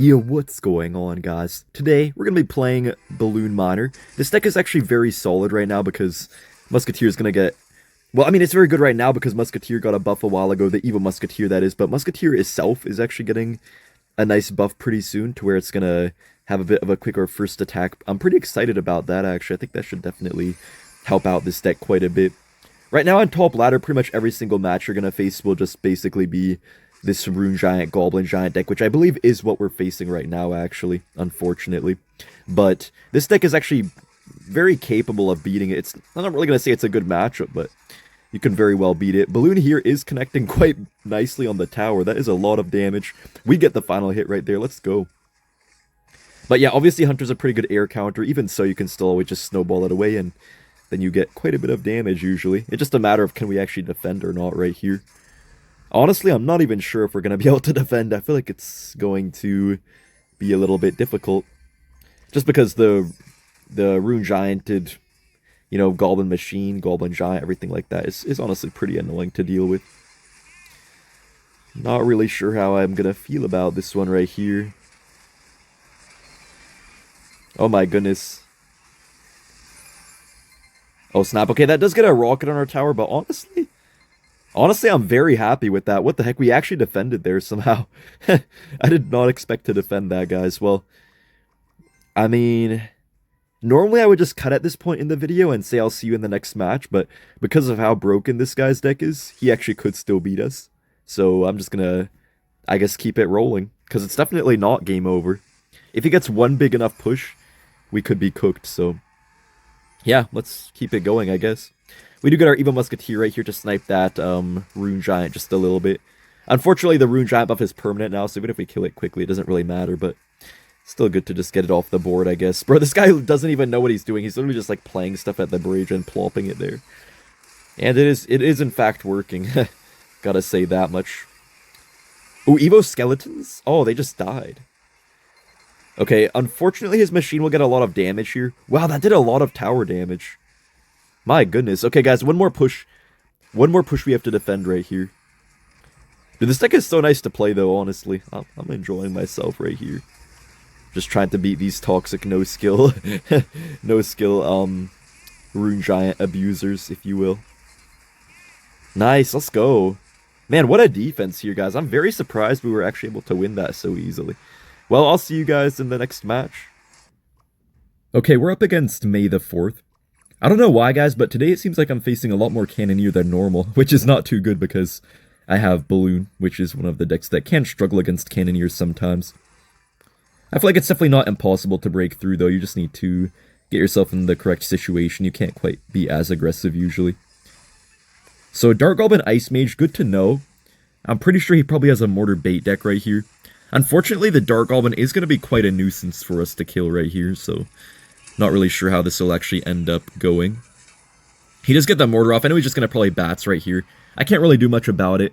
Yo, what's going on, guys? Today, we're going to be playing Balloon Miner. This deck is actually very solid right now because Musketeer is going to get... Well, I mean, it's very good right now because Musketeer got a buff a while ago, the Evil Musketeer, that is, but Musketeer itself is actually getting a nice buff pretty soon to where it's going to have a bit of a quicker first attack. I'm pretty excited about that, actually. I think that should definitely help out this deck quite a bit. Right now on top ladder, pretty much every single match you're going to face will just basically be this Rune Giant, Golem Giant deck, which I believe is what we're facing right now, actually, unfortunately. But this deck is actually very capable of beating it. I'm not really going to say it's a good matchup, but you can very well beat it. Balloon here is connecting quite nicely on the tower. That is a lot of damage. We get the final hit right there. Let's go. But yeah, obviously Hunter's a pretty good air counter. Even so, you can still always just snowball it away, and then you get quite a bit of damage, usually. It's just a matter of can we actually defend or not right here. Honestly, I'm not even sure if we're going to be able to defend. I feel like it's going to be a little bit difficult. Just because the Rune Gianted, you know, Goblin Machine, Goblin Giant, everything like that is honestly pretty annoying to deal with. Not really sure how I'm going to feel about this one right here. Oh my goodness. Oh snap, okay, that does get a rocket on our tower, but honestly, I'm very happy with that. What the heck? We actually defended there somehow. I did not expect to defend that, guys. Well, I mean, normally I would just cut at this point in the video and say I'll see you in the next match, but because of how broken this guy's deck is, he actually could still beat us. So I'm just gonna, I guess, keep it rolling, because it's definitely not game over. If he gets one big enough push, we could be cooked, so yeah, let's keep it going, I guess. We do get our Evil Musketeer right here to snipe that Rune Giant just a little bit. Unfortunately, the Rune Giant buff is permanent now, so even if we kill it quickly, it doesn't really matter, but still good to just get it off the board, I guess. Bro, this guy doesn't even know what he's doing. He's literally just, like, playing stuff at the bridge and plopping it there. And it is in fact working. Gotta say that much. Ooh, Evo Skeletons? Oh, they just died. Okay, unfortunately, his machine will get a lot of damage here. Wow, that did a lot of tower damage. My goodness. Okay, guys, one more push. One more push we have to defend right here. Dude, this deck is so nice to play, though, honestly. I'm enjoying myself right here. Just trying to beat these toxic no-skill, Rune Giant abusers, if you will. Nice, let's go. Man, what a defense here, guys. I'm very surprised we were actually able to win that so easily. Well, I'll see you guys in the next match. Okay, we're up against May the 4th. I don't know why, guys, but today it seems like I'm facing a lot more Cannoneer than normal, which is not too good because I have Balloon, which is one of the decks that can struggle against Cannoneers sometimes. I feel like it's definitely not impossible to break through, though. You just need to get yourself in the correct situation. You can't quite be as aggressive, usually. So, Dark Goblin Ice Mage, good to know. I'm pretty sure he probably has a Mortar Bait deck right here. Unfortunately, the Dark Goblin is going to be quite a nuisance for us to kill right here, so not really sure how this will actually end up going. He does get the Mortar off. I know he's just going to probably Bats right here. I can't really do much about it.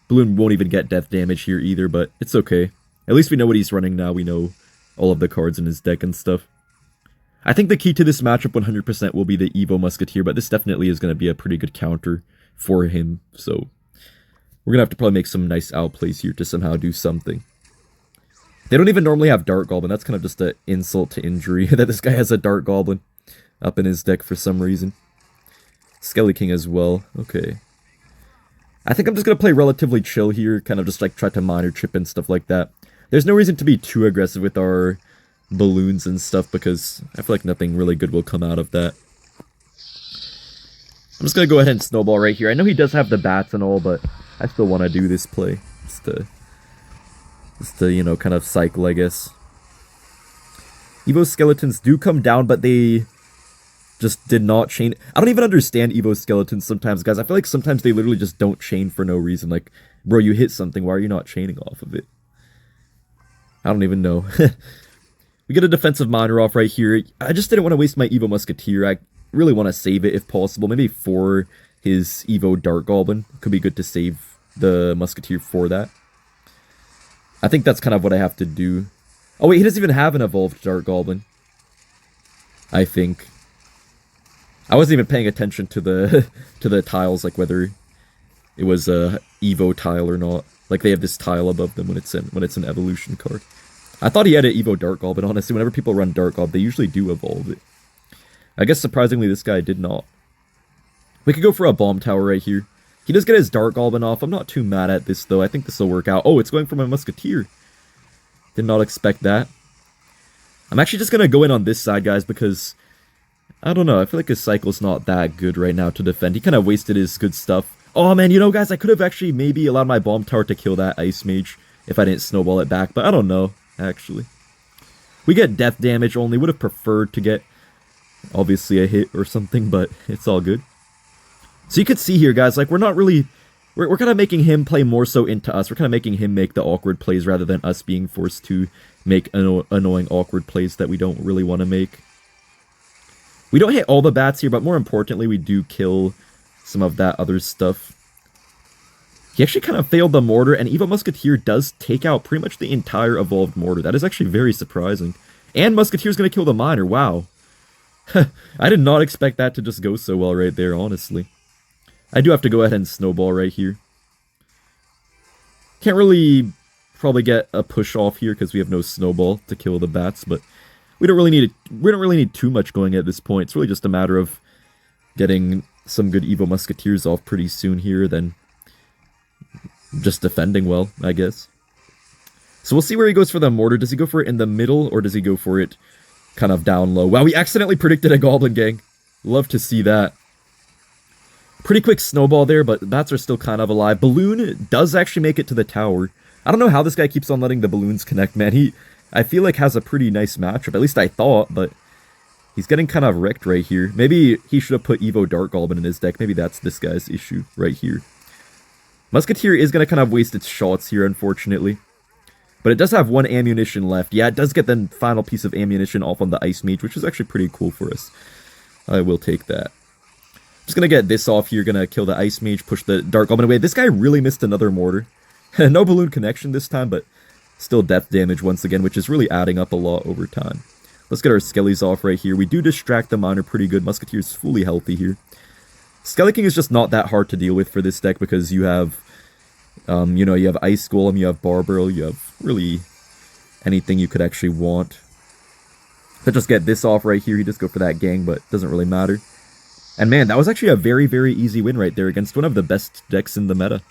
Balloon won't even get death damage here either, but it's okay. At least we know what he's running now. We know all of the cards in his deck and stuff. I think the key to this matchup 100% will be the Evo Musketeer, but this definitely is going to be a pretty good counter for him, so we're going to have to probably make some nice outplays here to somehow do something. They don't even normally have Dark Goblin. That's kind of just an insult to injury that this guy has a Dark Goblin up in his deck for some reason. Skelly King as well. Okay. I think I'm just going to play relatively chill here, kind of just like try to miner chip and stuff like that. There's no reason to be too aggressive with our balloons and stuff because I feel like nothing really good will come out of that. I'm just going to go ahead and snowball right here. I know he does have the bats and all, but I still want to do this play. Just to, you know, kind of cycle, I guess. Evo Skeletons do come down, but they just did not chain. I don't even understand Evo Skeletons sometimes, guys. I feel like sometimes they literally just don't chain for no reason. Like, bro, you hit something. Why are you not chaining off of it? I don't even know. We get a defensive miner off right here. I just didn't want to waste my Evo Musketeer. I really want to save it if possible. Maybe for his Evo Dark Goblin. Could be good to save the Musketeer for that. I think that's kind of what I have to do. Oh wait, he doesn't even have an evolved Dark Goblin. I think. I wasn't even paying attention to the to the tiles, like whether it was a Evo tile or not. Like they have this tile above them when it's an evolution card. I thought he had an Evo Dark Gob, but honestly, whenever people run Dark Gob, they usually do evolve it. I guess surprisingly, this guy did not. We could go for a Bomb Tower right here. He does get his Dark Goblin off. I'm not too mad at this, though. I think this will work out. Oh, it's going for my Musketeer. Did not expect that. I'm actually just going to go in on this side, guys, because... I don't know. I feel like his cycle's not that good right now to defend. He kind of wasted his good stuff. Oh, man, you know, guys, I could have actually maybe allowed my Bomb Tower to kill that Ice Mage if I didn't snowball it back, but I don't know, actually. We get death damage only. Would have preferred to get, obviously, a hit or something, but it's all good. So you could see here, guys, like, we're not really... We're kind of making him play more so into us. We're kind of making him make the awkward plays rather than us being forced to make annoying, awkward plays that we don't really want to make. We don't hit all the bats here, but more importantly, we do kill some of that other stuff. He actually kind of failed the mortar, and Evo Musketeer does take out pretty much the entire evolved mortar. That is actually very surprising. And Musketeer's going to kill the miner, wow. I did not expect that to just go so well right there, honestly. I do have to go ahead and snowball right here. Can't really probably get a push off here because we have no snowball to kill the bats, but we don't really need too much going at this point. It's really just a matter of getting some good Evo Musketeers off pretty soon here, then just defending well, I guess. So we'll see where he goes for the mortar. Does he go for it in the middle, or does he go for it kind of down low? Wow, we accidentally predicted a Goblin Gang. Love to see that. Pretty quick snowball there, but bats are still kind of alive. Balloon does actually make it to the tower. I don't know how this guy keeps on letting the balloons connect, man. I feel like has a pretty nice matchup, at least I thought, but he's getting kind of wrecked right here. Maybe he should have put Evo Dark Goblin in his deck. Maybe that's this guy's issue right here. Musketeer is going to kind of waste its shots here, unfortunately. But it does have one ammunition left. Yeah, it does get the final piece of ammunition off on the Ice Mage, which is actually pretty cool for us. I will take that. Just going to get this off here, going to kill the Ice Mage, push the Dark Goblin away. This guy really missed another mortar. No balloon connection this time, but still death damage once again, which is really adding up a lot over time. Let's get our Skellies off right here. We do distract the miner pretty good. Musketeer's fully healthy here. Skelly King is just not that hard to deal with for this deck because you have, you know, you have Ice Golem, you have Barbarrel, you have really anything you could actually want. Let's just get this off right here. You just go for that gang, but it doesn't really matter. And man, that was actually a very, very easy win right there against one of the best decks in the meta.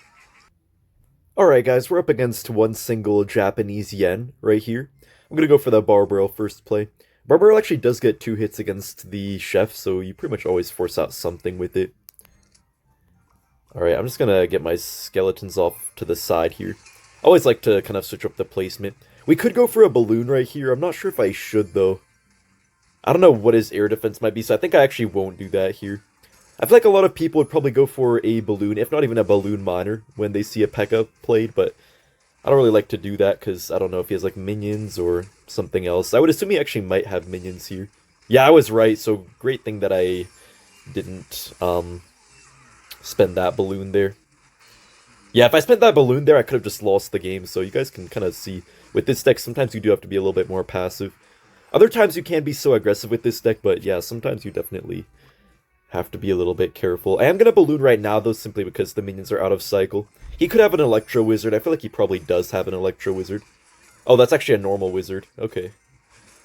Alright guys, we're up against one single Japanese yen right here. I'm going to go for the Barbarrel first play. Barbarrel actually does get 2 hits against the Chef, so you pretty much always force out something with it. Alright, I'm just going to get my skeletons off to the side here. I always like to kind of switch up the placement. We could go for a balloon right here. I'm not sure if I should though. I don't know what his air defense might be, so I think I actually won't do that here. I feel like a lot of people would probably go for a balloon, if not even a balloon miner, when they see a P.E.K.K.A played, but I don't really like to do that, because I don't know if he has, like, minions or something else. I would assume he actually might have minions here. Yeah, I was right, so great thing that I didn't, spend that balloon there. Yeah, if I spent that balloon there, I could have just lost the game, so you guys can kind of see. With this deck, sometimes you do have to be a little bit more passive. Other times you can be so aggressive with this deck, but yeah, sometimes you definitely have to be a little bit careful. I am going to balloon right now, though, simply because the minions are out of cycle. He could have an Electro Wizard. I feel like he probably does have an Electro Wizard. Oh, that's actually a normal wizard. Okay.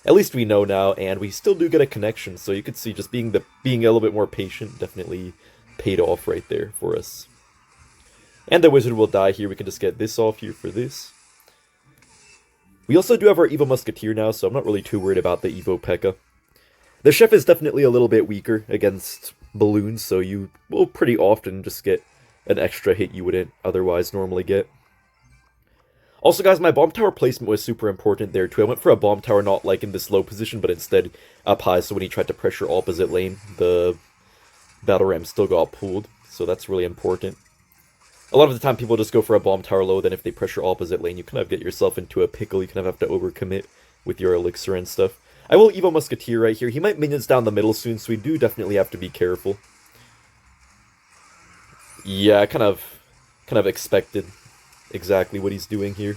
At least we know now, and we still do get a connection, so you could see just being a little bit more patient definitely paid off right there for us. And the wizard will die here. We can just get this off here for this. We also do have our Evo Musketeer now, so I'm not really too worried about the Evo P.E.K.K.A. The Chef is definitely a little bit weaker against balloons, so you will pretty often just get an extra hit you wouldn't otherwise normally get. Also, guys, my bomb tower placement was super important there, too. I went for a bomb tower not, like, in this low position, but instead up high, so when he tried to pressure opposite lane, the battle ram still got pulled, so that's really important. A lot of the time, people just go for a bomb tower low, then if they pressure opposite lane, you kind of get yourself into a pickle, you kind of have to overcommit with your elixir and stuff. I will Evo Musketeer right here. He might minions down the middle soon, so we do definitely have to be careful. Yeah, I kind of expected exactly what he's doing here.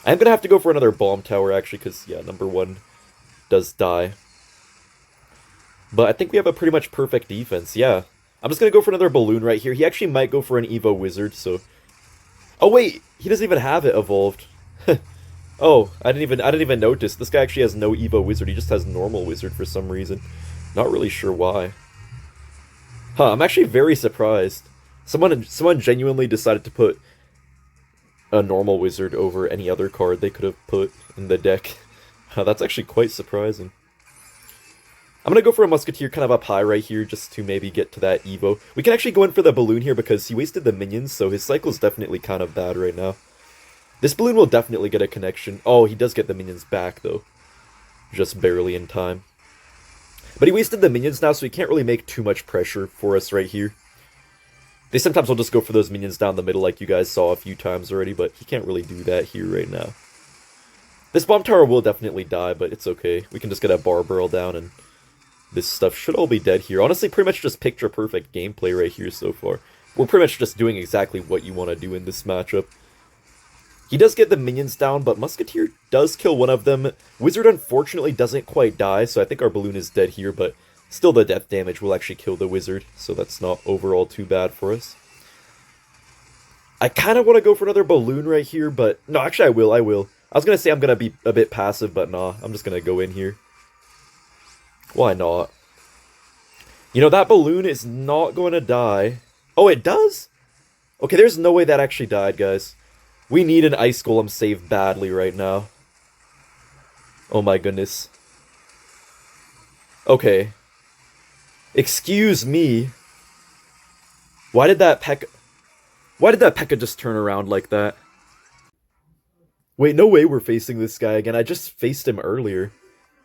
I'm going to have to go for another bomb tower, actually, because, yeah, number 1 does die. But I think we have a pretty much perfect defense, yeah. I'm just gonna go for another balloon right here. He actually might go for an Evo Wizard, so... Oh wait, he doesn't even have it evolved. Oh, I didn't even notice. This guy actually has no Evo Wizard. He just has normal Wizard for some reason. Not really sure why. Huh, I'm actually very surprised. Someone genuinely decided to put a normal Wizard over any other card they could have put in the deck. That's actually quite surprising. I'm gonna go for a Musketeer kind of up high right here, just to maybe get to that Evo. We can actually go in for the balloon here because he wasted the minions, so his cycle's definitely kind of bad right now. This balloon will definitely get a connection. Oh, he does get the minions back, though. Just barely in time. But he wasted the minions now, so he can't really make too much pressure for us right here. They sometimes will just go for those minions down the middle like you guys saw a few times already, but he can't really do that here right now. This bomb tower will definitely die, but it's okay. We can just get a bar barrel down, and this stuff should all be dead here. Honestly, pretty much just picture-perfect gameplay right here so far. We're pretty much just doing exactly what you want to do in this matchup. He does get the minions down, but Musketeer does kill one of them. Wizard unfortunately doesn't quite die, so I think our balloon is dead here, but still the death damage will actually kill the wizard, so that's not overall too bad for us. I kind of want to go for another balloon right here, but... No, actually I will. I was going to say I'm going to be a bit passive, but nah, I'm just going to go in here. Why not? You know, that balloon is not going to die. Oh, it does? Okay, there's no way that actually died, guys. We need an Ice Golem save badly right now. Oh my goodness. Okay. Excuse me. Why did that P.E.K.K.A just turn around like that? Wait, no way we're facing this guy again. I just faced him earlier.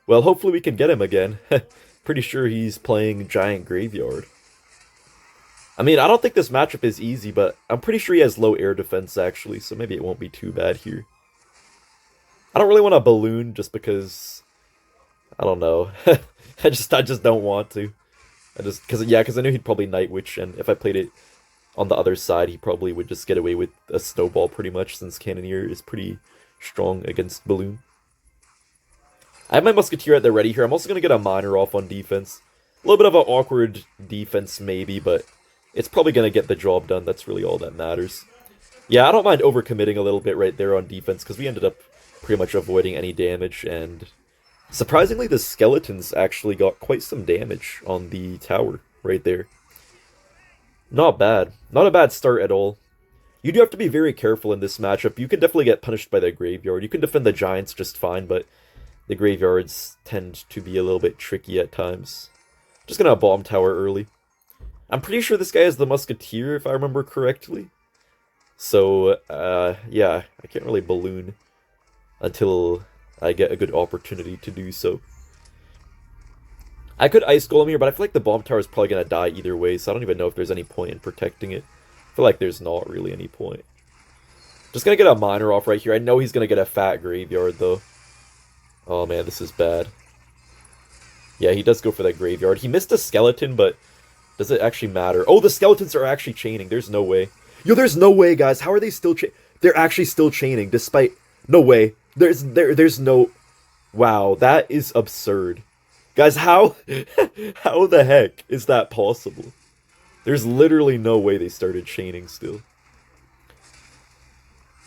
Well, hopefully we can get him again. Pretty sure he's playing Giant Graveyard. I mean, I don't think this matchup is easy, but I'm pretty sure he has low air defense, actually, so maybe it won't be too bad here. I don't really want a balloon, just because... I don't know. I just don't want to. Because I knew he'd probably Night Witch, and if I played it on the other side, he probably would just get away with a Snowball, pretty much, since Cannoneer is pretty strong against balloon. I have my Musketeer at the ready here. I'm also going to get a Miner off on defense. A little bit of an awkward defense, maybe, but... it's probably going to get the job done. That's really all that matters. Yeah, I don't mind overcommitting a little bit right there on defense, because we ended up pretty much avoiding any damage, and surprisingly, the skeletons actually got quite some damage on the tower right there. Not bad. Not a bad start at all. You do have to be very careful in this matchup. You can definitely get punished by the graveyard. You can defend the giants just fine, but the graveyards tend to be a little bit tricky at times. Just gonna bomb tower early. I'm pretty sure this guy is the Musketeer, if I remember correctly. So, yeah, I can't really balloon until I get a good opportunity to do so. I could Ice Golem here, but I feel like the bomb tower is probably going to die either way, so I don't even know if there's any point in protecting it. I feel like there's not really any point. Just going to get a Miner off right here. I know he's going to get a fat graveyard, though. Oh, man, this is bad. Yeah, he does go for that graveyard. He missed a skeleton, but... does it actually matter? Oh, the skeletons are actually chaining. There's no way. Yo, there's no way, guys. How are they still they're actually still chaining, despite... no way. There's no... wow, that is absurd. Guys, how... how the heck is that possible? There's literally no way they started chaining still.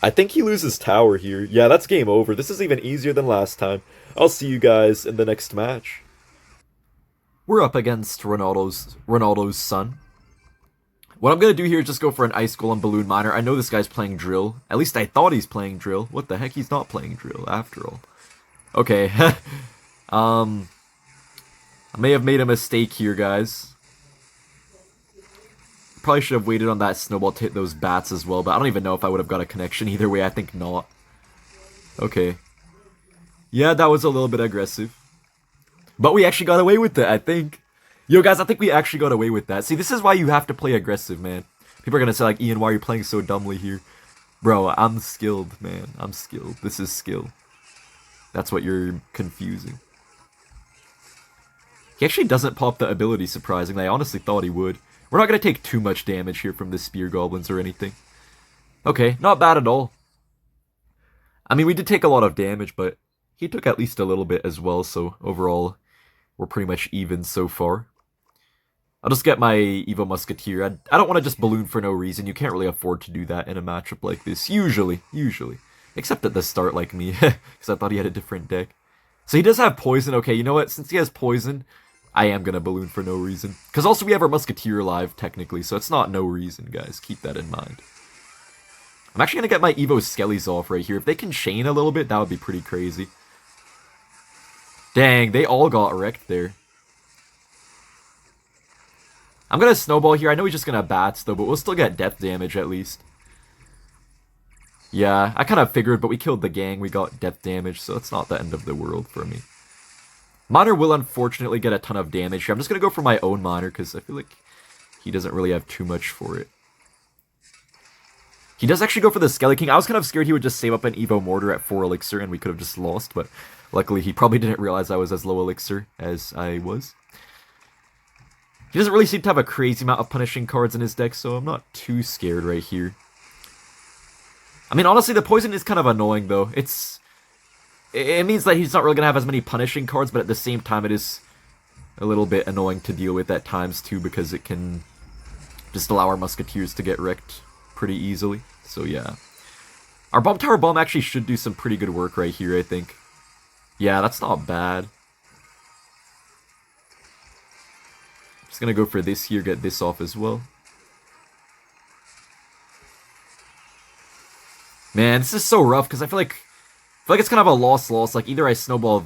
I think he loses tower here. Yeah, that's game over. This is even easier than last time. I'll see you guys in the next match. We're up against Ronaldo's son. What I'm going to do here is just go for an Ice Golem Balloon Miner. I know this guy's playing Drill. At least I thought he's playing Drill. What the heck? He's not playing Drill, after all. Okay. I may have made a mistake here, guys. Probably should have waited on that Snowball to hit those bats as well, but I don't even know if I would have got a connection. Either way, I think not. Okay. Yeah, that was a little bit aggressive. But we actually got away with it, I think. Yo, guys, I think we actually got away with that. See, this is why you have to play aggressive, man. People are gonna say, like, Ian, why are you playing so dumbly here? Bro, I'm skilled, man. I'm skilled. This is skill. That's what you're confusing. He actually doesn't pop the ability, surprisingly. I honestly thought he would. We're not gonna take too much damage here from the Spear Goblins or anything. Okay, not bad at all. I mean, we did take a lot of damage, but he took at least a little bit as well, so overall... we're pretty much even so far. I'll just get my Evo Musketeer. I don't want to just balloon for no reason. You can't really afford to do that in a matchup like this. Usually. Except at the start like me, because I thought he had a different deck. So he does have poison. Okay, you know what? Since he has poison, I am going to balloon for no reason. Because also we have our Musketeer live, technically, so it's not no reason, guys. Keep that in mind. I'm actually going to get my Evo Skellies off right here. If they can chain a little bit, that would be pretty crazy. Dang, they all got wrecked there. I'm going to snowball here. I know he's just going to bats, though, but we'll still get death damage at least. Yeah, I kind of figured, but we killed the gang. We got death damage, so it's not the end of the world for me. Miner will unfortunately get a ton of damage here. I'm just going to go for my own Miner, because I feel like he doesn't really have too much for it. He does actually go for the Skelly King. I was kind of scared he would just save up an Evo Mortar at 4 Elixir, and we could have just lost, but luckily he probably didn't realize I was as low Elixir as I was. He doesn't really seem to have a crazy amount of punishing cards in his deck, so I'm not too scared right here. I mean, honestly, the poison is kind of annoying, though. It means that he's not really going to have as many punishing cards, but at the same time, it is a little bit annoying to deal with at times, too, because it can just allow our Musketeers to get wrecked pretty easily. So, yeah. Our Bomb Tower Bomb actually should do some pretty good work right here, I think. Yeah, that's not bad. Just going to go for this here, get this off as well. Man, this is so rough because I feel like it's kind of a loss. Like either I snowball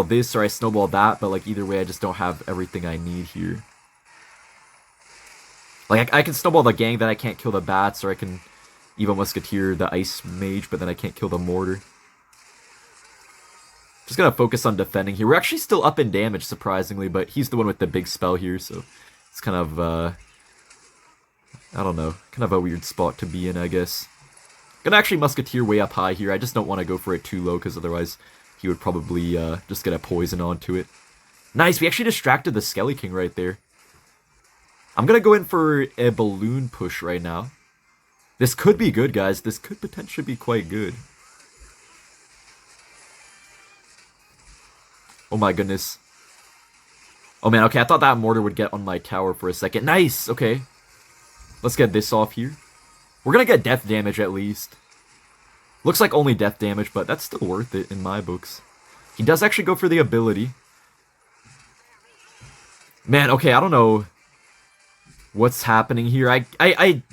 this or I snowball that, but like either way I just don't have everything I need here. Like I can snowball the gang, then I can't kill the bats, or I can Evo Musketeer the Ice Mage, but then I can't kill the Mortar. Just gonna focus on defending here. We're actually still up in damage, surprisingly, but he's the one with the big spell here, so it's kind of I don't know, kind of a weird spot to be in, I guess. Gonna actually Musketeer way up high here. I just don't want to go for it too low, because otherwise he would probably just get a poison onto it. Nice, we actually distracted the Skelly King right there. I'm gonna go in for a balloon push right now. This could be good, guys. This could potentially be quite good. Oh my goodness. Oh man, okay, I thought that mortar would get on my tower for a second. Nice, okay. Let's get this off here. We're gonna get death damage at least. Looks like only death damage, but that's still worth it in my books. He does actually go for the ability. Man, okay, I don't know what's happening here. I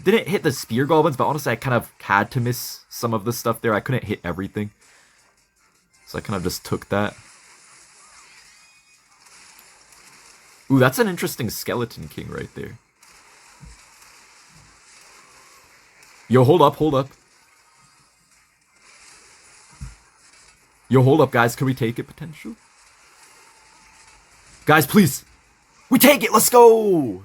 didn't hit the spear goblins, but honestly I kind of had to miss some of the stuff there. I couldn't hit everything. So I kind of just took that. Ooh, that's an interesting Skeleton King right there. Yo, hold up. Yo, hold up, guys. Can we take it, potential? Guys, please. We take it. Let's go.